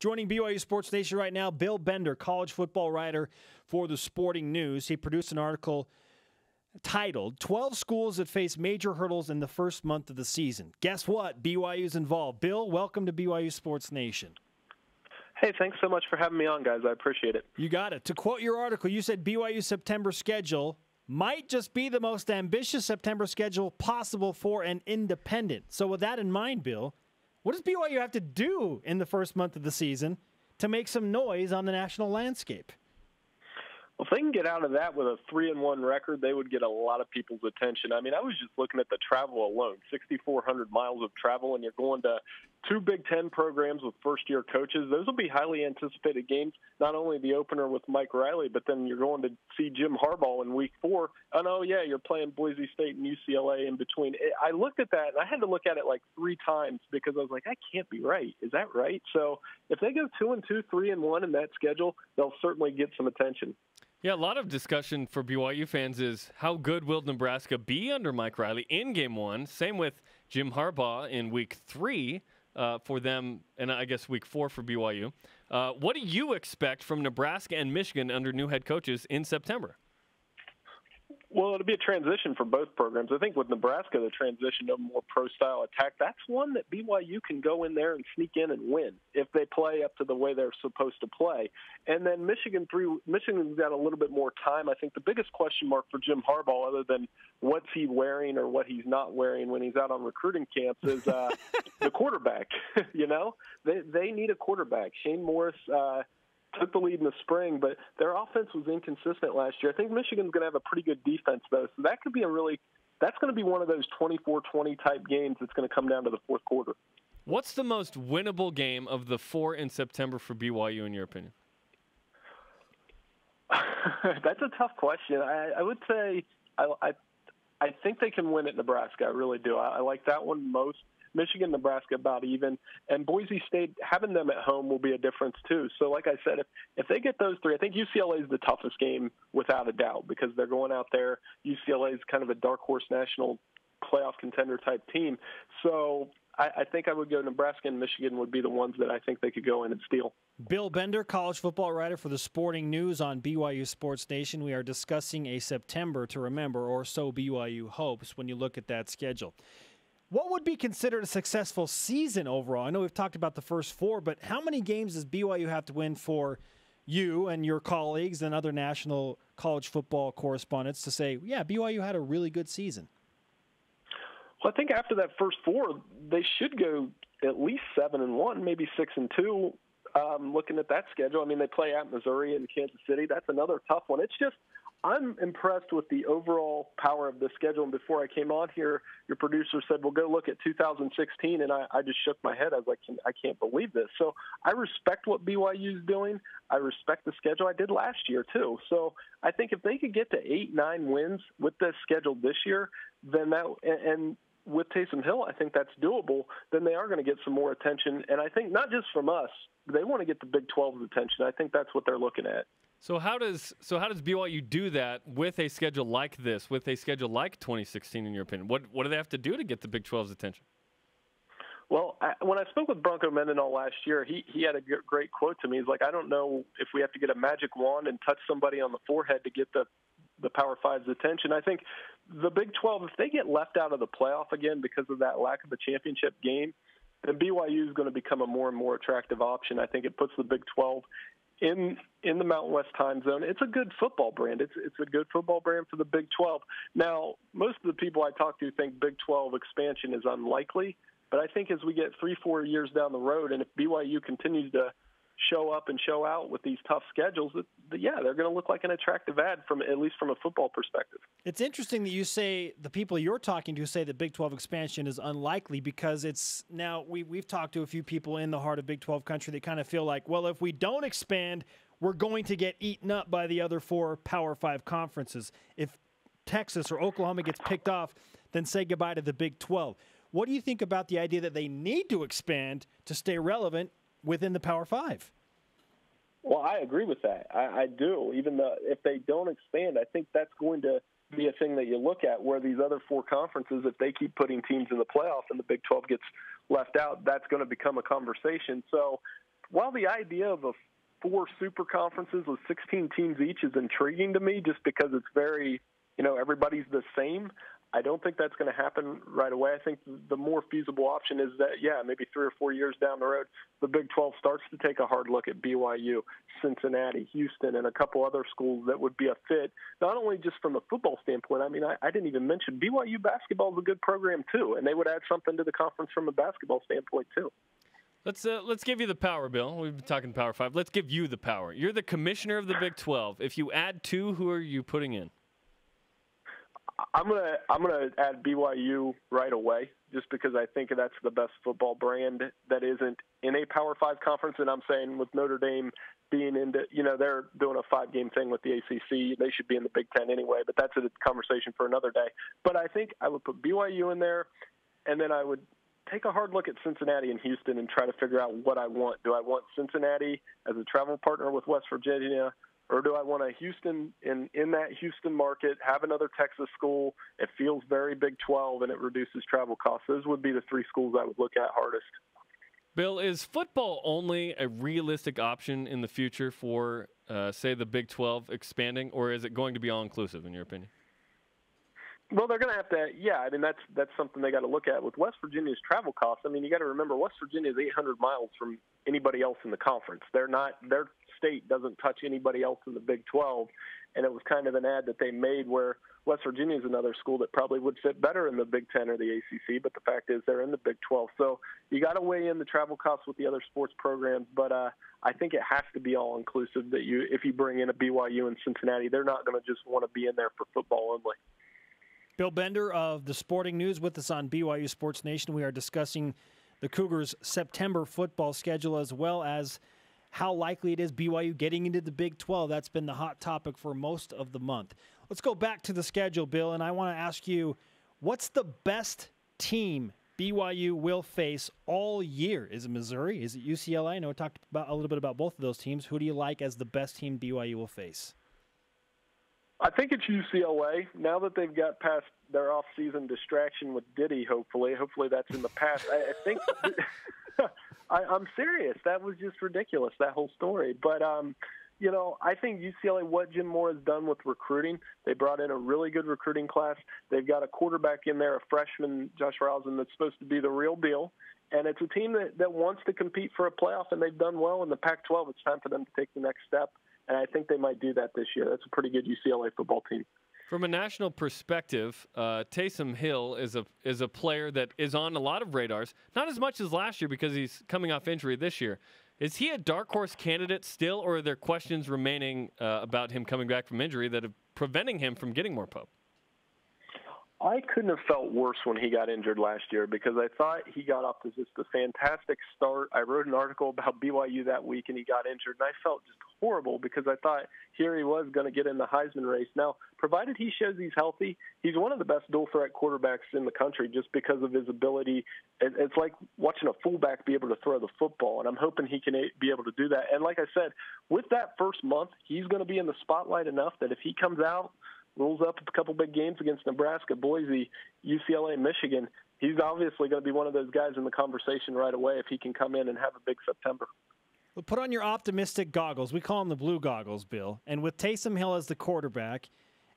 Joining BYU Sports Nation right now, Bill Bender, college football writer for the Sporting News. He produced an article titled 12 Schools That Face Major Hurdles in the First Month of the Season. Guess what? BYU's involved. Bill, welcome to BYU Sports Nation. Hey, thanks so much for having me on, guys. I appreciate it. You got it. To quote your article, you said BYU's September schedule might just be the most ambitious September schedule possible for an independent. So with that in mind, Bill, what does BYU have to do in the first month of the season to make some noise on the national landscape? Well, if they can get out of that with a 3-1 record, they would get a lot of people's attention. I mean, I was just looking at the travel alone, 6,400 miles of travel, and you're going to two Big Ten programs with first-year coaches. Those will be highly anticipated games, not only the opener with Mike Riley, but then you're going to see Jim Harbaugh in Week 4. And, oh, yeah, you're playing Boise State and UCLA in between. I looked at that, and I had to look at it like 3 times because I was like, that can't be right. Is that right? So if they go 2-2, 3-1 in that schedule, they'll certainly get some attention. Yeah, a lot of discussion for BYU fans is how good will Nebraska be under Mike Riley in Game 1? Same with Jim Harbaugh in Week 3 for them, and I guess Week 4 for BYU. What do you expect from Nebraska and Michigan under new head coaches in September? Well, it'll be a transition for both programs. I think with Nebraska, the transition to a more pro-style attack, that's one that BYU can go in there and sneak in and win if they play up to the way they're supposed to play. And then Michigan's got a little bit more time. I think the biggest question mark for Jim Harbaugh, other than what's he wearing or what he's not wearing when he's out on recruiting camps, is the quarterback. You know, they need a quarterback. Shane Morris took the lead in the spring, but their offense was inconsistent last year. I think Michigan's going to have a pretty good defense, though, so that could be that's going to be one of those 24-20 type games that's going to come down to the fourth quarter. What's the most winnable game of the 4 in September for BYU, in your opinion? That's a tough question. I would say I think they can win at Nebraska. I really do. I like that one most. Michigan, Nebraska about even, and Boise State, having them at home will be a difference too. So like I said, if they get those 3, I think UCLA is the toughest game without a doubt because they're going out there. UCLA is kind of a dark horse national playoff contender type team. So I think I would go Nebraska and Michigan would be the ones that I think they could go in and steal. Bill Bender, college football writer for the Sporting News on BYU Sports Nation. We are discussing a September to remember, or so BYU hopes when you look at that schedule. What would be considered a successful season overall? I know we've talked about the first 4, but how many games does BYU have to win for you and your colleagues and other national college football correspondents to say, yeah, BYU had a really good season? Well, I think after that first 4, they should go at least 7-1, maybe 6-2. Looking at that schedule, I mean, they play at Missouri and Kansas City. That's another tough one. It's just, I'm impressed with the overall power of the schedule. And before I came on here, your producer said, well, go look at 2016. And I just shook my head. I was like, I can't believe this. So I respect what BYU is doing. I respect the schedule. I did last year, too. So I think if they could get to 8-9 wins with this schedule this year, then that – and with Taysom Hill, I think that's doable. Then they are going to get some more attention. And I think not just from us, they want to get the Big 12's attention. I think that's what they're looking at. So how does BYU do that with a schedule like this, with a schedule like 2016, in your opinion? What do they have to do to get the Big 12's attention? Well, when I spoke with Bronco Mendenhall last year, he had a great quote to me. He's like, I don't know if we have to get a magic wand and touch somebody on the forehead to get the Power Five's attention. I think the Big 12, if they get left out of the playoff again because of that lack of a championship game, then BYU is going to become a more and more attractive option. I think it puts the Big 12 in the Mountain West time zone. It's a good football brand. It's a good football brand for the Big 12. Now, most of the people I talk to think Big 12 expansion is unlikely, but I think as we get 3-4 years down the road, and if BYU continues to show up and show out with these tough schedules, yeah, they're going to look like an attractive ad at least from a football perspective. It's interesting that you say the people you're talking to say that Big 12 expansion is unlikely because it's now we've talked to a few people in the heart of Big 12 country that kind of feel like, well, if we don't expand, we're going to get eaten up by the other 4 Power 5 conferences. If Texas or Oklahoma gets picked off, then say goodbye to the Big 12. What do you think about the idea that they need to expand to stay relevant within the Power 5? Well, I agree with that. I do. Even though if they don't expand, I think that's going to be a thing that you look at where these other 4 conferences, if they keep putting teams in the playoffs and the Big 12 gets left out, that's going to become a conversation. So while the idea of a 4 super conferences with 16 teams each is intriguing to me just because it's very, everybody's the same, I don't think that's going to happen right away. I think the more feasible option is that, maybe 3 or 4 years down the road, the Big 12 starts to take a hard look at BYU, Cincinnati, Houston, and a couple other schools that would be a fit, not only just from a football standpoint. I mean, I didn't even mention BYU basketball is a good program too, and they would add something to the conference from a basketball standpoint too. Let's give you the power, Bill. We've been talking Power 5. Let's give you the power. You're the commissioner of the Big 12. If you add 2, who are you putting in? I'm gonna add BYU right away, just because I think that's the best football brand that isn't in a Power 5 conference. And I'm saying with Notre Dame being into, they're doing a 5-game thing with the ACC. They should be in the Big 10 anyway, but that's a conversation for another day. But I think I would put BYU in there, and then I would take a hard look at Cincinnati and Houston and try to figure out what I want. Do I want Cincinnati as a travel partner with West Virginia? Or do I want a Houston in that Houston market, have another Texas school? It feels very Big 12, and it reduces travel costs. Those would be the 3 schools I would look at hardest. Bill, is football only a realistic option in the future for, say, the Big 12 expanding, or is it going to be all-inclusive, in your opinion? Well, they're going to have to, I mean, that's something they got to look at. With West Virginia's travel costs, I mean, you got to remember West Virginia is 800 miles from anybody else in the conference. Their state doesn't touch anybody else in the Big 12, and it was kind of an ad that they made where West Virginia is another school that probably would fit better in the Big 10 or the ACC, but the fact is they're in the Big 12. So you got to weigh in the travel costs with the other sports programs, but I think it has to be all-inclusive that if you bring in a BYU and Cincinnati, they're not going to just want to be in there for football only. Bill Bender of the Sporting News with us on BYU Sports Nation. We are discussing the Cougars' September football schedule as well as how likely it is BYU getting into the Big 12. That's been the hot topic for most of the month. Let's go back to the schedule, Bill, and I want to ask you, what's the best team BYU will face all year? Is it Missouri? Is it UCLA? I know we talked a little bit about both of those teams. Who do you like as the best team BYU will face? I think it's UCLA. Now that they've got past their off-season distraction with Diddy, hopefully that's in the past. I think I'm serious. That was just ridiculous, that whole story. But, I think UCLA, what Jim Moore has done with recruiting, they brought in a really good recruiting class. They've got a quarterback in there, a freshman, Josh Rosen, that's supposed to be the real deal. And it's a team that wants to compete for a playoff, and they've done well in the Pac-12. It's time for them to take the next step. And I think they might do that this year. That's a pretty good UCLA football team. From a national perspective, Taysom Hill is a player that is on a lot of radars. Not as much as last year because he's coming off injury this year. Is he a dark horse candidate still, or are there questions remaining about him coming back from injury that are preventing him from getting more pub? I couldn't have felt worse when he got injured last year because I thought he got off to just a fantastic start. I wrote an article about BYU that week, and he got injured, and I felt just horrible because I thought here he was going to get in the Heisman race. Now, provided he shows he's healthy, he's one of the best dual-threat quarterbacks in the country just because of his ability. It's like watching a fullback be able to throw the football, and I'm hoping he can be able to do that. And like I said, with that first month, he's going to be in the spotlight enough that if he comes out, rolls up a couple big games against Nebraska, Boise, UCLA, Michigan, he's obviously going to be one of those guys in the conversation right away if he can come in and have a big September. Well, put on your optimistic goggles. We call them the blue goggles, Bill. And with Taysom Hill as the quarterback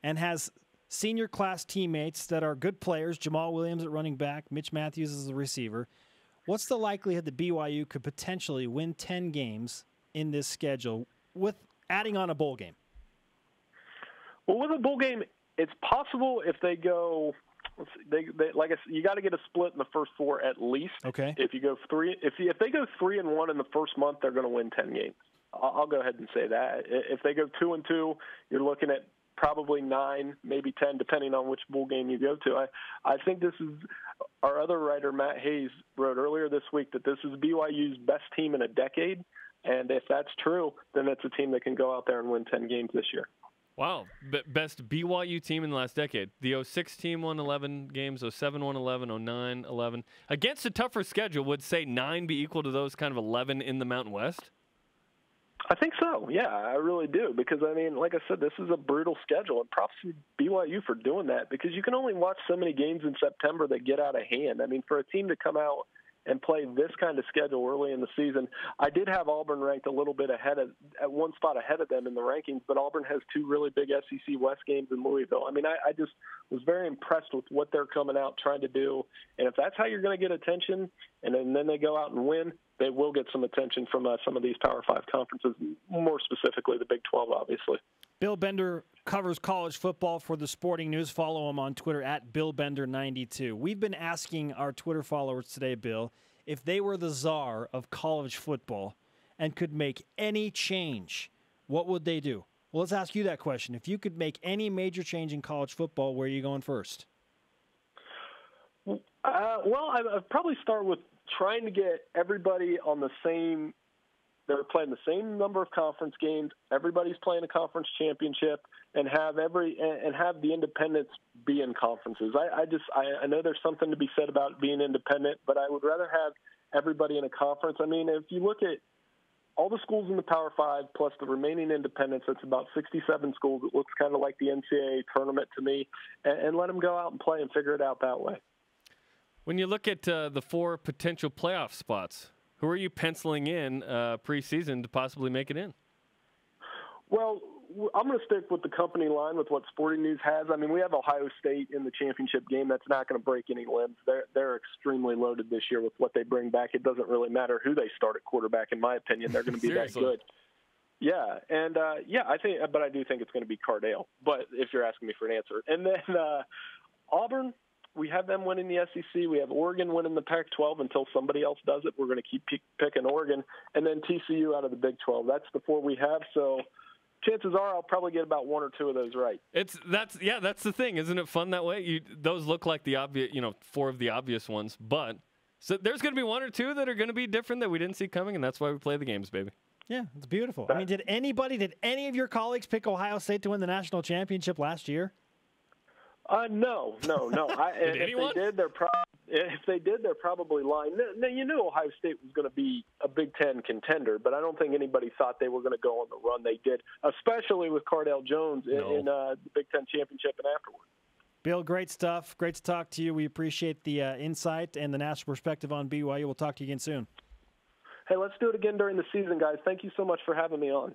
and has senior class teammates that are good players, Jamal Williams at running back, Mitch Matthews as the receiver, what's the likelihood that BYU could potentially win 10 games in this schedule with adding on a bowl game? Well, with a bowl game, it's possible if they go. Like I said, you got to get a split in the first 4 at least. Okay. If you go 3, if they go 3-1 in the first month, they're going to win 10 games. I'll go ahead and say that. If they go 2-2, you're looking at probably 9, maybe 10, depending on which bowl game you go to. I think this is our other writer, Matt Hayes, wrote earlier this week that this is BYU's best team in a decade, and if that's true, then it's a team that can go out there and win 10 games this year. Wow. Best BYU team in the last decade. The 06 team won 11 games, 07 won 11, 09, 11. Against a tougher schedule, would say 9 be equal to those kind of 11 in the Mountain West? I think so. Yeah, I really do. Because, I mean, like I said, this is a brutal schedule. And props to BYU for doing that because you can only watch so many games in September that get out of hand. I mean, for a team to come out and play this kind of schedule early in the season. I did have Auburn ranked a little bit at one spot ahead of them in the rankings, but Auburn has two really big SEC West games in Louisville. I mean, I just was very impressed with what they're coming out trying to do. And if that's how you're going to get attention, and then they go out and win, they will get some attention from some of these Power 5 conferences, more specifically the Big 12, obviously. Bill Bender covers college football for the Sporting News. Follow him on Twitter at BillBender92. We've been asking our Twitter followers today, Bill, if they were the czar of college football and could make any change, what would they do? Well, let's ask you that question. If you could make any major change in college football, where are you going first? Well, I'd probably start with trying to get everybody on the same – they're playing the same number of conference games. Everybody's playing a conference championship, and have the independents be in conferences. I know there's something to be said about being independent, but I would rather have everybody in a conference. I mean, if you look at all the schools in the Power 5 plus the remaining independents, it's about 67 schools. It looks kind of like the NCAA tournament to me, and let them go out and play and figure it out that way. When you look at the 4 potential playoff spots, who are you penciling in preseason to possibly make it in? Well, I'm going to stick with the company line with what Sporting News has. I mean, we have Ohio State in the championship game. That's not going to break any limbs. They're extremely loaded this year with what they bring back. It doesn't really matter who they start at quarterback, in my opinion. They're going to be that good. Yeah, and I do think it's going to be Cardale. But if you're asking me for an answer, and then Auburn. We have them winning the SEC. We have Oregon winning the Pac-12 until somebody else does it. We're going to keep picking Oregon. And then TCU out of the Big 12. That's the 4 we have. So chances are I'll probably get about 1 or 2 of those right. That's the thing. Isn't it fun that way? Those look like the obvious, 4 of the obvious ones. But so there's going to be 1 or 2 that are going to be different that we didn't see coming, and that's why we play the games, baby. Yeah, it's beautiful. I mean, did any of your colleagues pick Ohio State to win the national championship last year? No. Did anyone? If they did, they're probably lying. Now, you knew Ohio State was going to be a Big Ten contender, but I don't think anybody thought they were going to go on the run they did, especially with Cardale Jones in the Big Ten championship and afterward. Bill, great stuff. Great to talk to you. We appreciate the insight and the national perspective on BYU. We'll talk to you again soon. Hey, let's do it again during the season, guys. Thank you so much for having me on.